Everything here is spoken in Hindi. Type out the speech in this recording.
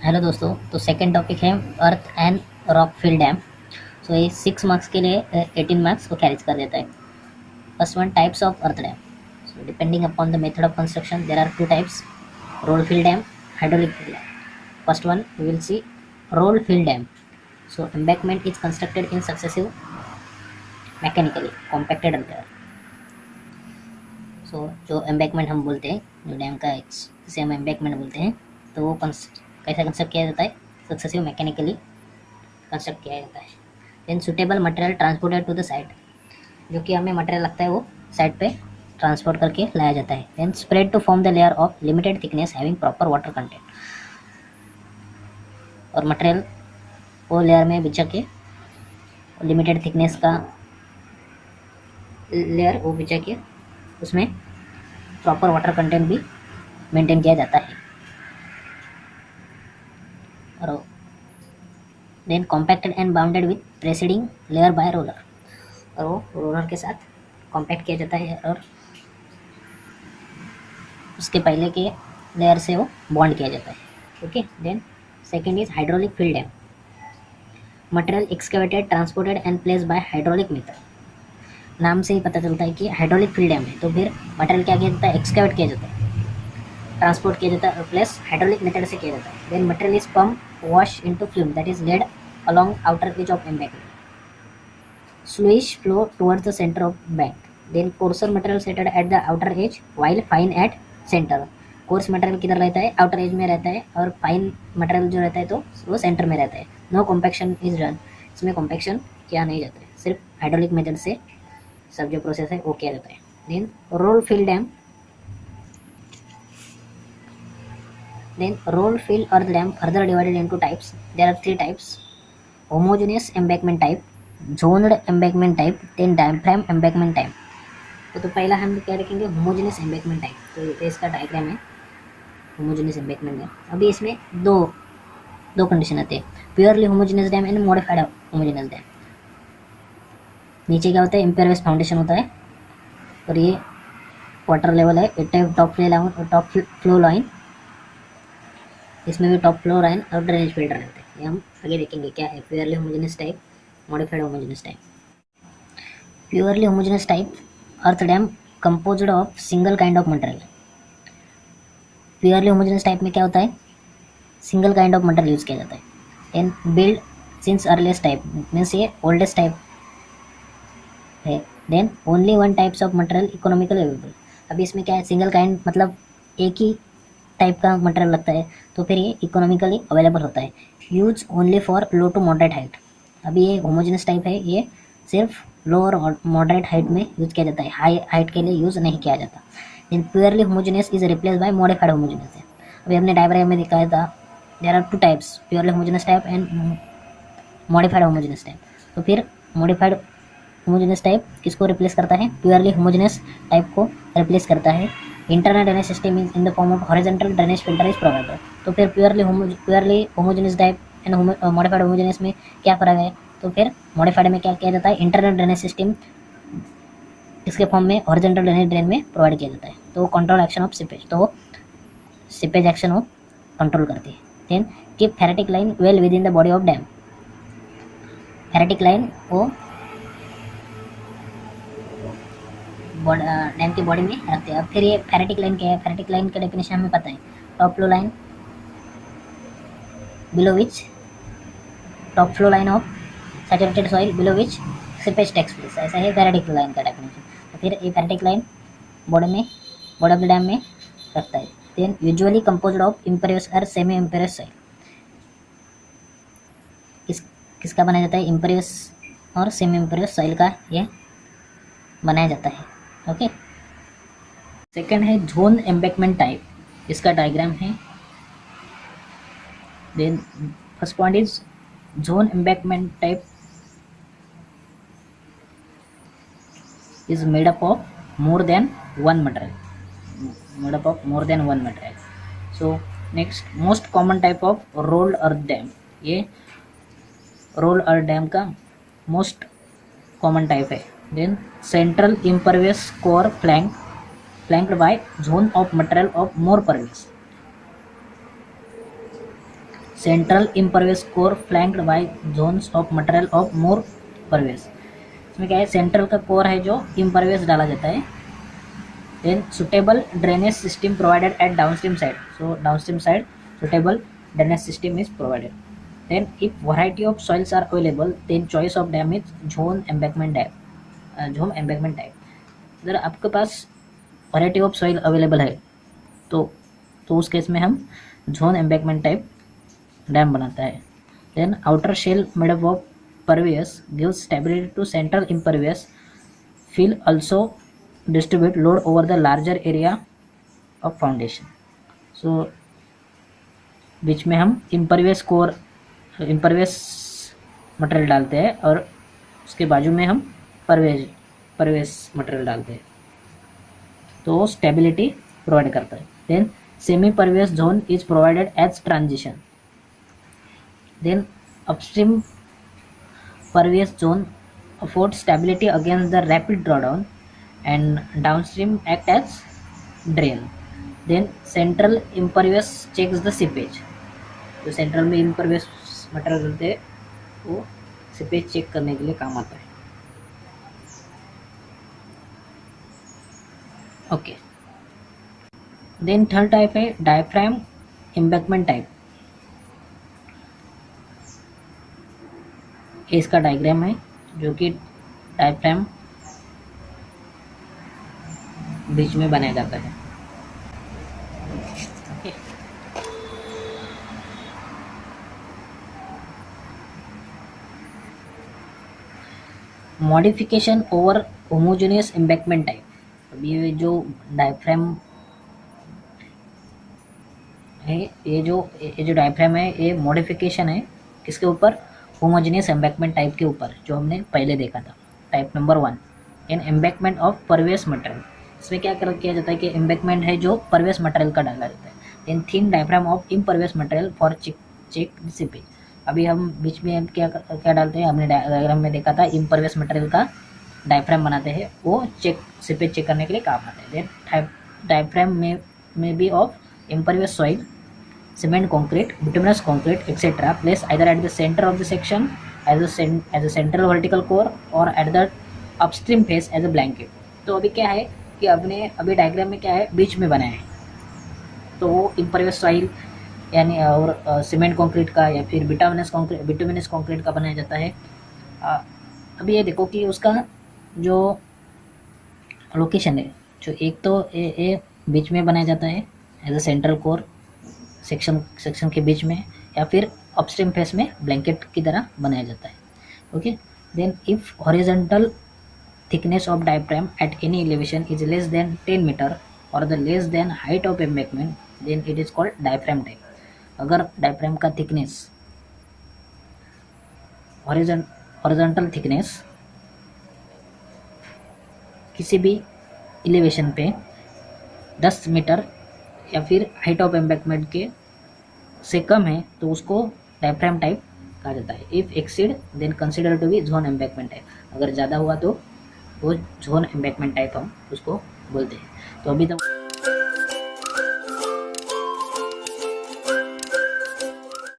हेलो दोस्तों, तो सेकंड टॉपिक है earth and rock fill dam. So ये 6 मार्क्स के लिए 18 मार्क्स को कैरेज कर देता है। First one, types of earth dam. So depending upon the method of construction there are 2 types, roll fill dam, hydraulic fill dam. First one we will see roll fill dam. So embankment is constructed in successive mechanically compacted earth. सो जो एम्बैकमेंट हम बोलते हैं, जो डैम का जिसे हम एम्बैकमेंट बोलते हैं, तो वो कैसा कंस्ट्रक्ट किया जाता है, सक्सेसिव मैकेनिकली कंस्ट्रक्ट किया जाता है। Then suitable material transported to the site, जो कि हमें मटेरियल लगता है वो साइट पे ट्रांसपोर्ट करके लाया जाता है। Then spread to form the layer of limited thickness having proper water content, और मटेरियल वो लेयर में बिछा के लिमिटेड थिकनेस का लेयर वो बिछा के उसमें प्रॉपर वाटर कंटेंट भी मेंटेन किया जाता है। और then compacted and bonded with preceding layer by roller, और वो रोलर के साथ कॉम्पैक्ट किया जाता है और उसके पहले के लेयर से वो बॉन्ड किया जाता है। Okay, then second is hydraulic fill dam. Material excavated, transported and place by hydraulic method. नाम से ही पता चलता है कि हाइड्रोलिक फिल डैम है, तो फिर मटेरियल क्या किया जाता है, एक्सकेवेट किया जाता है, ट्रांसपोर्ट किया जाता है और प्लस हाइड्रोलिक मेथड से किया जाता है। Then material is pump wash into flume that is led along outer edge of embankment. Sluice flow towards the center of bank. Then coarser material settled at the outer edge while fine at center. Course material किधर रहता है, आउटर एज में रहता है, और फाइन मटेरियल जो रहता है तो वो सेंटर में रहता है। नो कॉम्पैक्शन इज डन, इसमें कॉम्पैक्शन किया नहीं जाता है, सिर्फ हाइड्रोलिक मेथड से सब जो प्रोसेस है वो किया जाता है। Then roll fill dam. Then roll fill earth dam further divided into types. There are 3 types: homogeneous embankment type, zoned embankment type, then diaphragm embankment type. तो पहला हम क्या रखेंगे, होमोजेनियस एम्बैकमेंट टाइप। तो ये इसका डायग्राम है, होमोजेनियस एम्बैकमेंट डैम। अभी इसमें दो कंडीशन आते हैं, purely homogeneous dam and modified homogeneous dam. नीचे क्या होता है, इम्पेरियस फाउंडेशन होता है, और ये वाटर लेवल है, टॉप फ्लो लाइन, इसमें भी टॉप फ्लो लाइन और ड्रेनेज फिल्टर रहते हैं। ये हम आगे देखेंगे क्या है purely homogeneous type, modified homogeneous type. Purely homogeneous type earth dam composed of single kind of material. Purely homogeneous type में क्या होता है, single kind of material use किया जाता है। And build since earliest type means ये ओल्डेस्ट टाइप है। Then only one types of material economical available. अभी इसमें क्या है, सिंगल काइंड मतलब एक ही टाइप का मटेरियल लगता है, तो फिर ये इकोनॉमिकली अवेलेबल होता है। Use only for low to moderate height. अभी ये होमोजेनियस टाइप है, ये सिर्फ लो और मॉडरेट हाइट में यूज किया जाता है, हाई हाइट के लिए यूज नहीं किया जाता। In purely homogeneous is replace by modified homogeneous है। अभी हमने डायग्राम में दिखाया था, there are 2 types, purely homogeneous type and modified homogeneous type. तो फिर मॉडिफाइड होमोजेनियस टाइप किसको रिप्लेस करता है, प्योरली होमोजेनियस टाइप को रिप्लेस करता है। Internal drainage system is in the form of horizontal drainage filter is provided. तो फिर purely homogeneous type and modified homogeneous में क्या फर्क है, तो फिर मॉडिफाइड में क्या किया जाता है, इंटरनल ड्रेनेज सिस्टम इसके फॉर्म में हॉरिजॉन्टल ड्रेनेज ड्रेन में प्रोवाइड किया जाता है। तो कंट्रोल एक्शन ऑफ सिपेज, तो सिपेज एक्शन वो कंट्रोल करती है। Then keep phreatic line well within the body of dam. Phreatic line वो डैम की बॉडी में रखते हैं। अब फिर ये फेरेटिक लाइन क्या है, फेरेटिक लाइन का डेफिनेशन हमें पता है, top flow line below which top flow line of saturated soil below which seepage takes place, ऐसा है फेरेटिक लाइन का डेफिनेशन। तो फिर ये phreatic line body of the dam में रखता है। Then usually composed of impervious और सेमी इम्पेरियस सॉइल। किसका बनाया जाता है, इम्पेरियस और सेमी इम्पेरियस सॉइल का ये बनाया जाता है। ओके, सेकंड है जोन एम्बैकमेंट टाइप, इसका डायग्राम है। Then first point is zone embankment type is made up of more than one material. So next, most common type of rolled earth dam, ये rolled earth dam का most common type है। then central impervious core flanked by zone of material of more pervious। Central impervious core flanked by zones of material of more pervious. इसमें क्या है, सेंट्रल का कोर है जो इम्परवियस डाला जाता है। Then suitable drainage system provided at downstream side, so downstream side suitable drainage system is provided. Then if variety of soils are available then choice of dam is zone embankment type, zone embankment type. अगर आपके पास वैरायटी ऑफ सॉइल अवेलेबल है तो उस केस में हम जोन एम्बैंकमेंट टाइप डैम बनाता है। Then outer shell made up of pervious gives stability to central impervious fill also distribute load over the larger area of foundation। so बीच में हम impervious core impervious मटेरियल डालते हैं और उसके बाजू में हम परवेज मटेरियल डालते हैं, तो स्टेबिलिटी प्रोवाइड करता है। Then semi pervious zone is provided as transition. Then upstream pervious zone affords stability against the rapid drawdown and downstream act as drain। then central impervious checks the seepage, तो सेंट्रल में impervious मटेरियल रहते हैं वो सीपेज चेक करने के लिए काम आता है। ओके, देन थर्ड टाइप है डायफ्राम एम्बैंकमेंट टाइप। इसका डायग्राम है जो कि डायफ्राम बीच में बनाया जाता है। Modification over homogeneous embankment type. अब ये जो डायफ्राम है, ये जो डायफ्राम है ये मॉडिफिकेशन है किसके ऊपर, होमोजेनियस एम्बैंकमेंट टाइप के ऊपर, जो हमने पहले देखा था। Type number 1 in embankment of pervious material. इसमें क्या किया जाता है कि एम्बैंकमेंट है जो परवियस मटेरियल का डाला जाता है। In thin diaphragm of impervious material for check seepage. अभी हम बीच में क्या डालते हैं, हमने डायग्राम में देखा था इम्परवियस मटेरियल का डायफ्राम बनाते हैं, वो सीपेज चेक करने के लिए काम आता है। देन डायफ्राम में be of impervious soil, cement, concrete, bituminous concrete, etc. placed either at the center of the section as a central vertical core or at the upstream face as a blanket। तो अभी क्या है कि अभी डायग्राम में क्या है, बीच में बनाया है, तो वो इम्परवियस सॉइल यानी और सीमेंट कंक्रीट का या फिर बिटुमिनस कंक्रीट का बनाया जाता है। अभी ये देखो कि उसका जो लोकेशन है, जो एक तो ये बीच में बनाया जाता है as a central core section के बीच में, या फिर अपस्ट्रीम फेस में ब्लैंकेट की तरह बनाया जाता है। Okay, then if horizontal thickness of diaphragm at any elevation is less than 10 metre और the less than height of embankment then it is called diaphragm type. अगर डायफ्राम का थिकनेस हॉरिजॉन्टल थिकनेस किसी भी एलिवेशन पे 10 मीटर या फिर हाइट ऑफ एम्बैंकमेंट के से कम है तो उसको डायफ्राम टाइप कहा जाता है। If exceed then consider to be zone embankment type. अगर ज़्यादा हुआ तो वो जोन एम्बैंकमेंट टाइप हम उसको बोलते हैं। तो अभी तक